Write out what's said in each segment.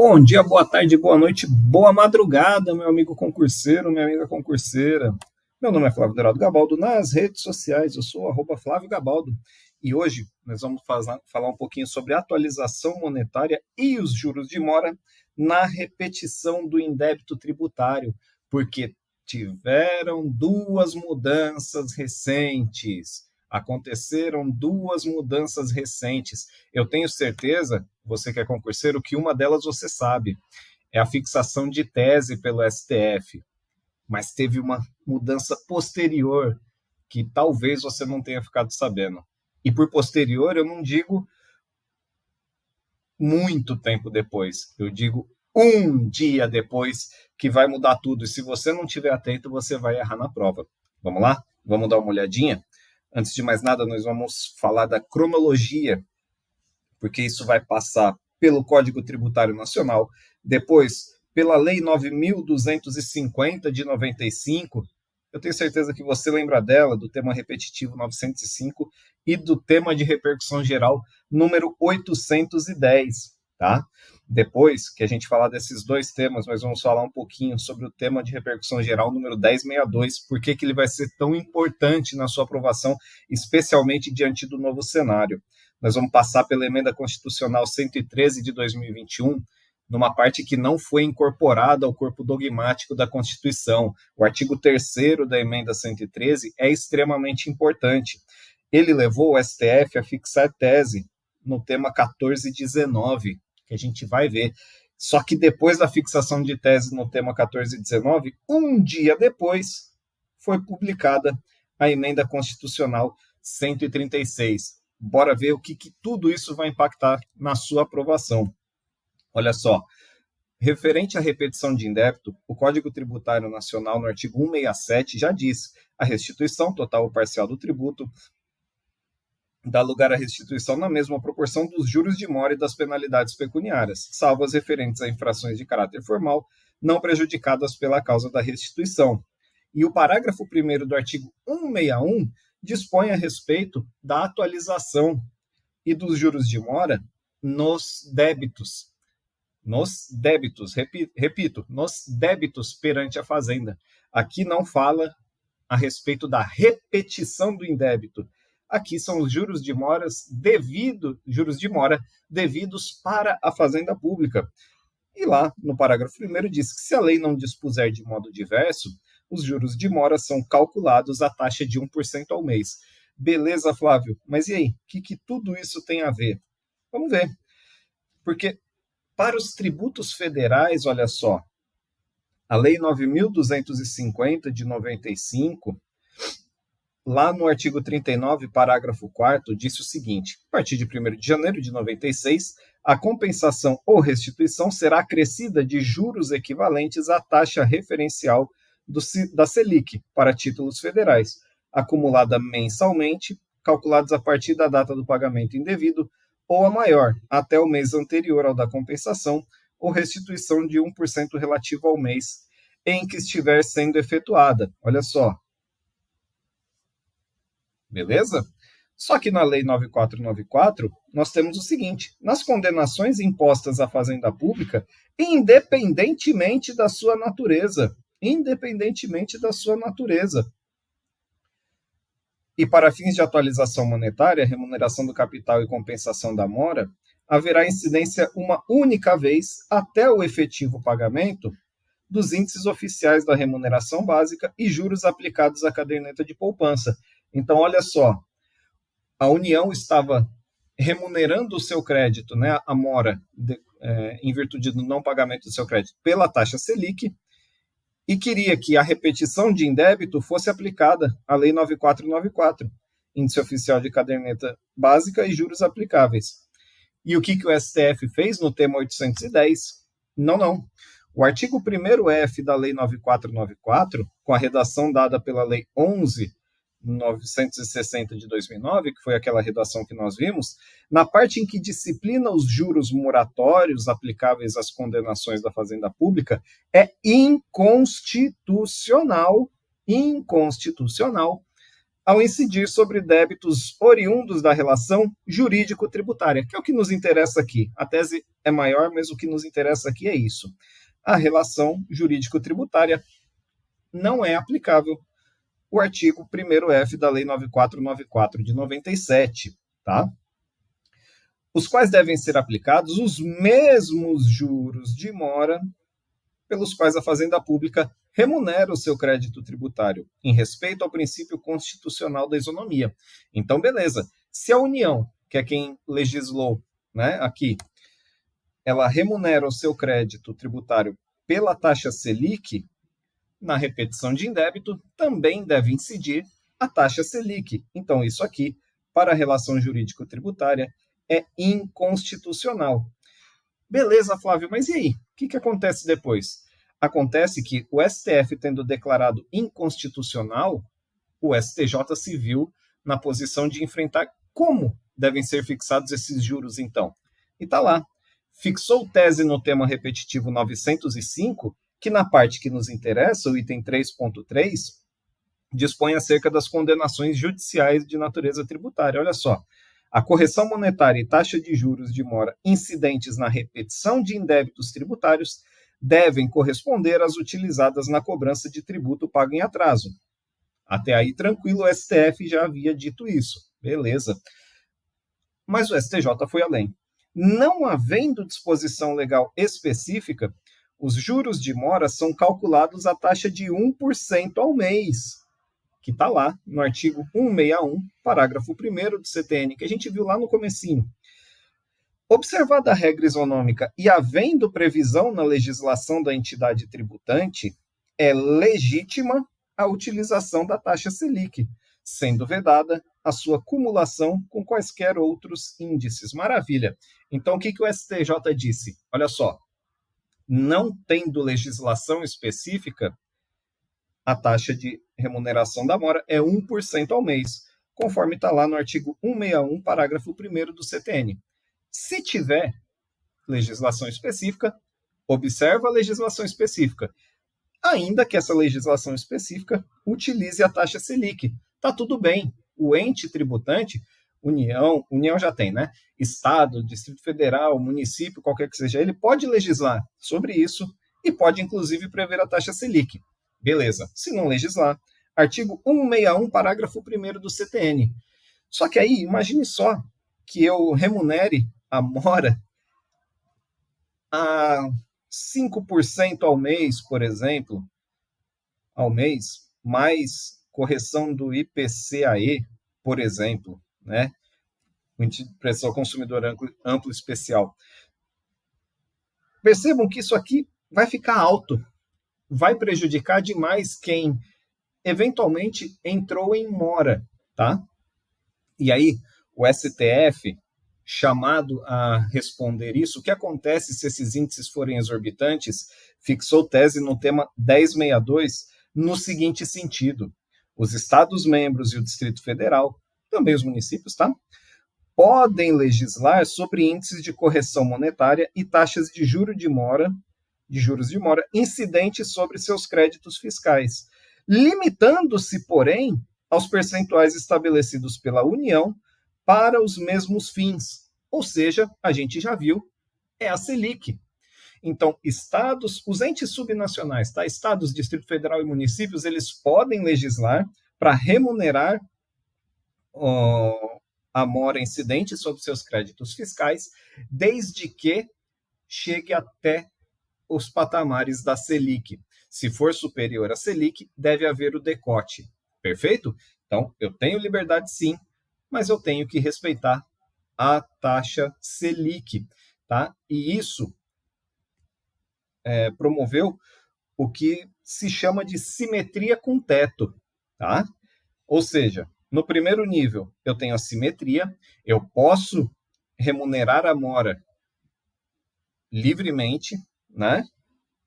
Bom dia, boa tarde, boa noite, boa madrugada, meu amigo concurseiro, minha amiga concurseira. Meu nome é Flávio Dorado Gabaldo, nas redes sociais eu sou @Flávio Gabaldo. E hoje nós vamos falar um pouquinho sobre atualização monetária e os juros de mora na repetição do indébito tributário, porque tiveram duas mudanças recentes. Aconteceram duas mudanças recentes. Eu tenho certeza, você que é concurseiro, que uma delas você sabe, é a fixação de tese pelo STF. Mas teve uma mudança posterior que talvez você não tenha ficado sabendo. E por posterior, eu não digo muito tempo depois, eu digo um dia depois que vai mudar tudo. E se você não estiver atento, você vai errar na prova. Vamos lá? Vamos dar uma olhadinha? Antes de mais nada, nós vamos falar da cronologia, porque isso vai passar pelo Código Tributário Nacional, depois pela Lei 9.250 de 95. Eu tenho certeza que você lembra dela, do tema repetitivo 905 e do tema de repercussão geral número 810, tá? Depois que a gente falar desses dois temas, nós vamos falar um pouquinho sobre o tema de repercussão geral número 1062, por que ele vai ser tão importante na sua aprovação, especialmente diante do novo cenário. Nós vamos passar pela Emenda Constitucional 113 de 2021, numa parte que não foi incorporada ao corpo dogmático da Constituição. O artigo 3º da Emenda 113 é extremamente importante. Ele levou o STF a fixar tese no tema 1419, que a gente vai ver. Só que depois da fixação de tese no tema 1419, um dia depois, foi publicada a Emenda Constitucional 136. Bora ver o que tudo isso vai impactar na sua aprovação. Olha só, referente à repetição de indébito, o Código Tributário Nacional, no artigo 167, já diz: a restituição total ou parcial do tributo dá lugar à restituição na mesma proporção dos juros de mora e das penalidades pecuniárias, salvo as referentes a infrações de caráter formal, não prejudicadas pela causa da restituição. E o parágrafo 1º do artigo 161 dispõe a respeito da atualização e dos juros de mora nos débitos. Repito, nos débitos perante a Fazenda. Aqui não fala a respeito da repetição do indébito. Aqui são os juros de mora devidos para a Fazenda Pública. E lá, no parágrafo 1º, diz que se a lei não dispuser de modo diverso, os juros de mora são calculados à taxa de 1% ao mês. Beleza, Flávio? Mas e aí? O que tudo isso tem a ver? Vamos ver. Porque para os tributos federais, olha só, a Lei 9.250 de 95, lá no artigo 39, parágrafo 4º, disse o seguinte: a partir de 1º de janeiro de 96, a compensação ou restituição será acrescida de juros equivalentes à taxa referencial da Selic para títulos federais, acumulada mensalmente, calculados a partir da data do pagamento indevido, ou a maior, até o mês anterior ao da compensação, ou restituição de 1% relativo ao mês em que estiver sendo efetuada. Olha só. Beleza? Só que na Lei 9494, nós temos o seguinte: nas condenações impostas à Fazenda Pública, independentemente da sua natureza, e para fins de atualização monetária, remuneração do capital e compensação da mora, haverá incidência uma única vez até o efetivo pagamento dos índices oficiais da remuneração básica e juros aplicados à caderneta de poupança. Então, olha só, a União estava remunerando o seu crédito, né, a mora, em virtude do não pagamento do seu crédito, pela taxa Selic, e queria que a repetição de indébito fosse aplicada à Lei 9494, Índice Oficial de Caderneta Básica e Juros Aplicáveis. E o que o STF fez no tema 810? Não. O artigo 1º-F da Lei 9494, com a redação dada pela Lei 11.960 de 2009, que foi aquela redação que nós vimos, na parte em que disciplina os juros moratórios aplicáveis às condenações da Fazenda Pública, é inconstitucional, ao incidir sobre débitos oriundos da relação jurídico-tributária, que é o que nos interessa aqui. A tese é maior, mas o que nos interessa aqui é isso. A relação jurídico-tributária não é aplicável o artigo 1º-F da Lei 9494 de 97, tá? Os quais devem ser aplicados os mesmos juros de mora pelos quais a Fazenda Pública remunera o seu crédito tributário, em respeito ao princípio constitucional da isonomia. Então, beleza. Se a União, que é quem legislou, né, aqui, ela remunera o seu crédito tributário pela taxa Selic, na repetição de indébito, também deve incidir a taxa Selic. Então, isso aqui, para a relação jurídico-tributária, é inconstitucional. Beleza, Flávio, mas e aí? O que acontece depois? Acontece que o STF, tendo declarado inconstitucional, o STJ se viu na posição de enfrentar como devem ser fixados esses juros, então. E está lá. Fixou tese no tema repetitivo 905, que na parte que nos interessa, o item 3.3, dispõe acerca das condenações judiciais de natureza tributária. Olha só. A correção monetária e taxa de juros de mora incidentes na repetição de indébitos tributários devem corresponder às utilizadas na cobrança de tributo pago em atraso. Até aí, tranquilo, o STF já havia dito isso. Beleza. Mas o STJ foi além. Não havendo disposição legal específica, os juros de mora são calculados à taxa de 1% ao mês, que está lá no artigo 161, parágrafo 1º do CTN, que a gente viu lá no comecinho. Observada a regra isonômica e havendo previsão na legislação da entidade tributante, é legítima a utilização da taxa Selic, sendo vedada a sua cumulação com quaisquer outros índices. Maravilha. Então, o que o STJ disse? Olha só, não tendo legislação específica, a taxa de remuneração da mora é 1% ao mês, conforme está lá no artigo 161, parágrafo 1º do CTN. Se tiver legislação específica, observa a legislação específica. Ainda que essa legislação específica utilize a taxa Selic. Está tudo bem. O ente tributante, União já tem, né? Estado, Distrito Federal, município, qualquer que seja, ele pode legislar sobre isso e pode, inclusive, prever a taxa Selic. Beleza. Se não legislar, artigo 161, parágrafo 1º do CTN. Só que aí, imagine só que eu remunere a mora a 5% ao mês, por exemplo, ao mês, mais correção do IPCAE, por exemplo, né? O índice de preço ao consumidor amplo especial. Percebam que isso aqui vai ficar alto, vai prejudicar demais quem eventualmente entrou em mora, tá? E aí, o STF, chamado a responder isso, o que acontece se esses índices forem exorbitantes, fixou tese no tema 1062 no seguinte sentido: os Estados-membros e o Distrito Federal, também os municípios, tá? Podem legislar sobre índices de correção monetária e taxas de juros de mora incidentes sobre seus créditos fiscais, limitando-se, porém, aos percentuais estabelecidos pela União para os mesmos fins. Ou seja, a gente já viu, é a Selic. Então, estados, os entes subnacionais, tá? Estados, Distrito Federal e municípios, eles podem legislar para remunerar a mora incidente sobre seus créditos fiscais, desde que chegue até os patamares da Selic. Se for superior à Selic, deve haver o decote. Perfeito? Então, eu tenho liberdade sim, mas eu tenho que respeitar a taxa Selic, tá? E isso promoveu o que se chama de simetria com teto, tá? Ou seja, no primeiro nível, eu tenho a simetria, eu posso remunerar a mora livremente, né?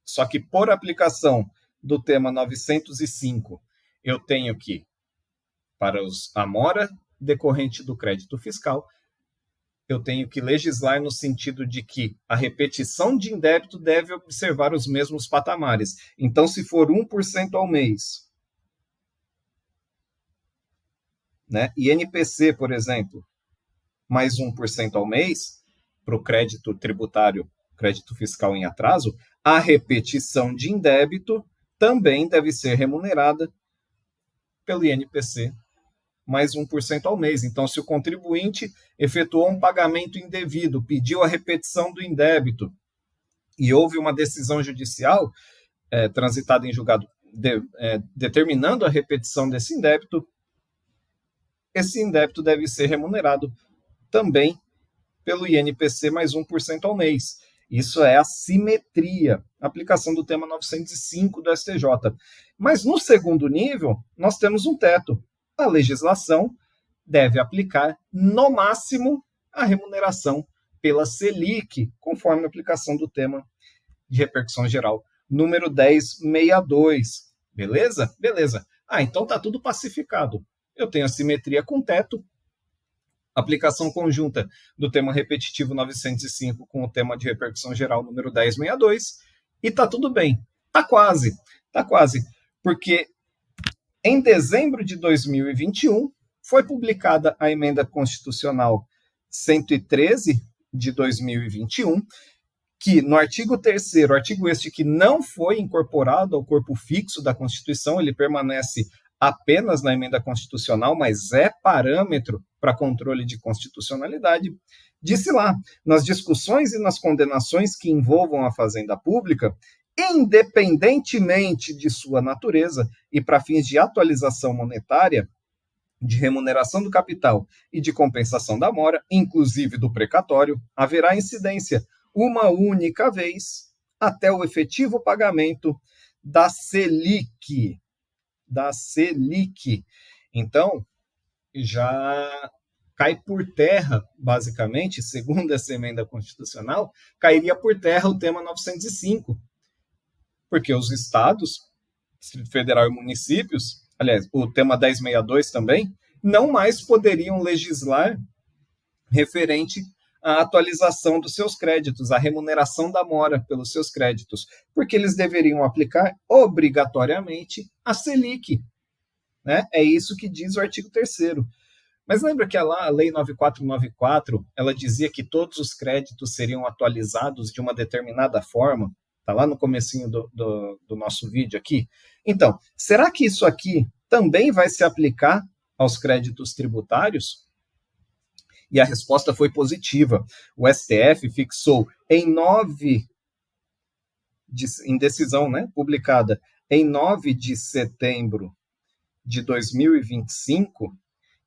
Só que por aplicação do tema 905, eu tenho que, para a mora decorrente do crédito fiscal, eu tenho que legislar no sentido de que a repetição de indébito deve observar os mesmos patamares. Então, se for 1% ao mês, né? INPC, por exemplo, mais 1% ao mês, para o crédito tributário, crédito fiscal em atraso, a repetição de indébito também deve ser remunerada pelo INPC, mais 1% ao mês. Então, se o contribuinte efetuou um pagamento indevido, pediu a repetição do indébito e houve uma decisão judicial transitada em julgado determinando a repetição desse indébito, esse indébito deve ser remunerado também pelo INPC mais 1% ao mês. Isso é a simetria, aplicação do tema 905 do STJ. Mas no segundo nível, nós temos um teto. A legislação deve aplicar, no máximo, a remuneração pela Selic, conforme a aplicação do tema de repercussão geral, número 1062. Beleza? Beleza. Então tá tudo pacificado. Eu tenho a simetria com teto, aplicação conjunta do tema repetitivo 905 com o tema de repercussão geral número 1062, e tá tudo bem. Tá quase, porque em dezembro de 2021 foi publicada a emenda constitucional 113 de 2021, que no artigo 3º, artigo este que não foi incorporado ao corpo fixo da Constituição, ele permanece apenas na emenda constitucional, mas é parâmetro para controle de constitucionalidade, disse lá, nas discussões e nas condenações que envolvam a fazenda pública, independentemente de sua natureza e para fins de atualização monetária, de remuneração do capital e de compensação da mora, inclusive do precatório, haverá incidência uma única vez até o efetivo pagamento da Selic. Então, já cai por terra, basicamente, segundo essa emenda constitucional, cairia por terra o tema 905, porque os estados, Distrito Federal e municípios, aliás, o tema 1062 também, não mais poderiam legislar referente à atualização dos seus créditos, à remuneração da mora pelos seus créditos, porque eles deveriam aplicar obrigatoriamente a Selic. Né? É isso que diz o artigo 3º. Mas lembra que a Lei 9494, ela dizia que todos os créditos seriam atualizados de uma determinada forma? Está lá no comecinho do nosso vídeo aqui. Então, será que isso aqui também vai se aplicar aos créditos tributários? E a resposta foi positiva. O STF fixou em decisão, né, publicada em 9 de setembro de 2025,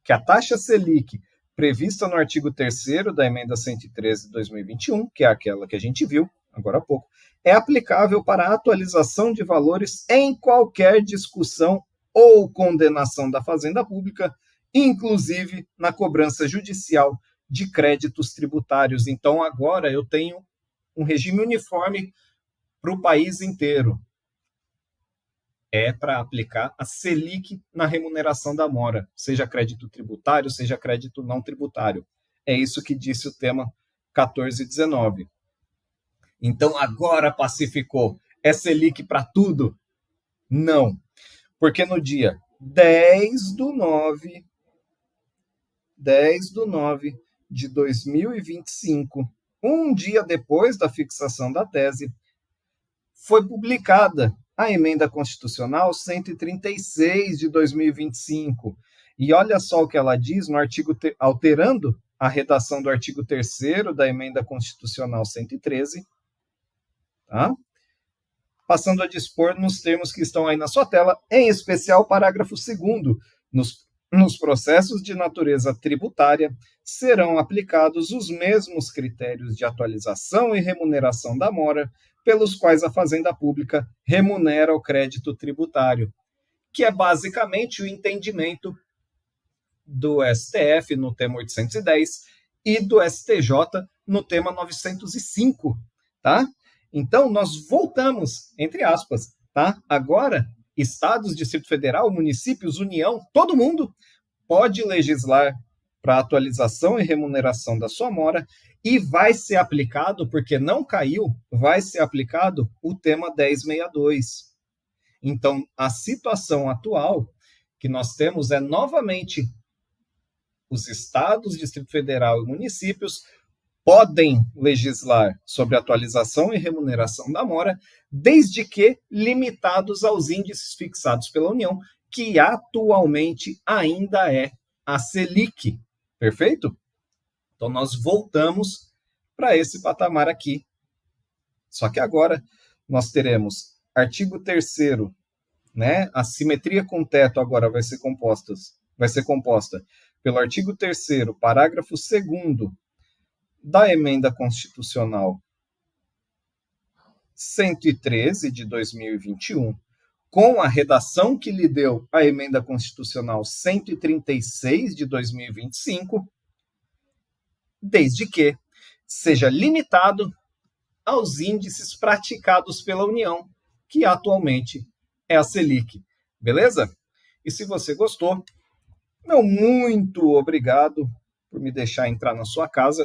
que a taxa Selic prevista no artigo 3º da emenda 113 de 2021, que é aquela que a gente viu agora há pouco, é aplicável para a atualização de valores em qualquer discussão ou condenação da Fazenda Pública, inclusive na cobrança judicial de créditos tributários. Então, agora eu tenho um regime uniforme para o país inteiro. É para aplicar a Selic na remuneração da mora, seja crédito tributário, seja crédito não tributário. É isso que disse o tema 1419. Então, agora pacificou. É Selic para tudo? Não. Porque no dia 10/9 de 2025, um dia depois da fixação da tese, foi publicada a emenda constitucional 136 de 2025. E olha só o que ela diz no artigo, alterando a redação do artigo 3º da emenda constitucional 113, tá? Passando a dispor nos termos que estão aí na sua tela, em especial o parágrafo 2º, nos processos de natureza tributária, serão aplicados os mesmos critérios de atualização e remuneração da mora pelos quais a Fazenda Pública remunera o crédito tributário, que é basicamente o entendimento do STF no tema 810 e do STJ no tema 905, tá? Então, nós voltamos, entre aspas, tá? Agora, estados, Distrito Federal, municípios, União, todo mundo pode legislar para atualização e remuneração da sua mora e vai ser aplicado, porque não caiu, vai ser aplicado o tema 1062. Então, a situação atual que nós temos é novamente os estados, Distrito Federal e municípios podem legislar sobre atualização e remuneração da mora, desde que limitados aos índices fixados pela União, que atualmente ainda é a Selic. Perfeito? Então, nós voltamos para esse patamar aqui. Só que agora nós teremos artigo 3º, né? A simetria com teto agora vai ser composta pelo artigo 3º, parágrafo 2º da Emenda Constitucional 113 de 2021, com a redação que lhe deu a Emenda Constitucional 136 de 2025, desde que seja limitado aos índices praticados pela União, que atualmente é a Selic. Beleza? E se você gostou, meu muito obrigado por me deixar entrar na sua casa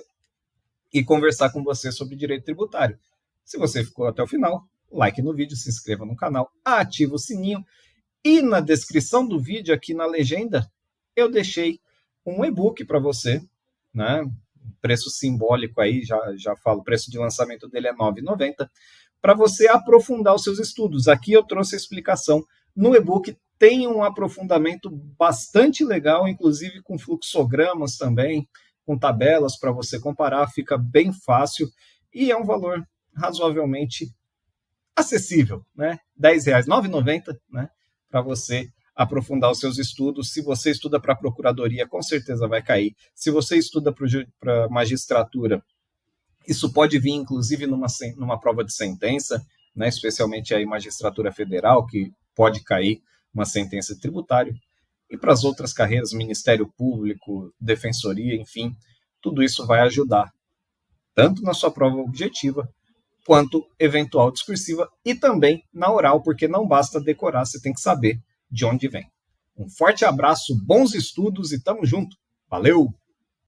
e conversar com você sobre direito tributário. Se você ficou até o final, like no vídeo, se inscreva no canal, ativa o sininho e na descrição do vídeo, aqui na legenda, eu deixei um e-book para você, né? Preço simbólico aí, já falo, o preço de lançamento dele é R$ 9,90, para você aprofundar os seus estudos. Aqui eu trouxe a explicação. No e-book tem um aprofundamento bastante legal, inclusive com fluxogramas também, com tabelas para você comparar, fica bem fácil e é um valor razoavelmente acessível, né? R$ 10,00, R$ 9,90, né? Para você aprofundar os seus estudos. Se você estuda para a procuradoria, com certeza vai cair. Se você estuda para magistratura, isso pode vir, inclusive, numa prova de sentença, né? Especialmente aí magistratura federal, que pode cair uma sentença tributária. E para as outras carreiras, Ministério Público, Defensoria, enfim, tudo isso vai ajudar, tanto na sua prova objetiva, quanto eventual discursiva, e também na oral, porque não basta decorar, você tem que saber de onde vem. Um forte abraço, bons estudos e tamo junto. Valeu!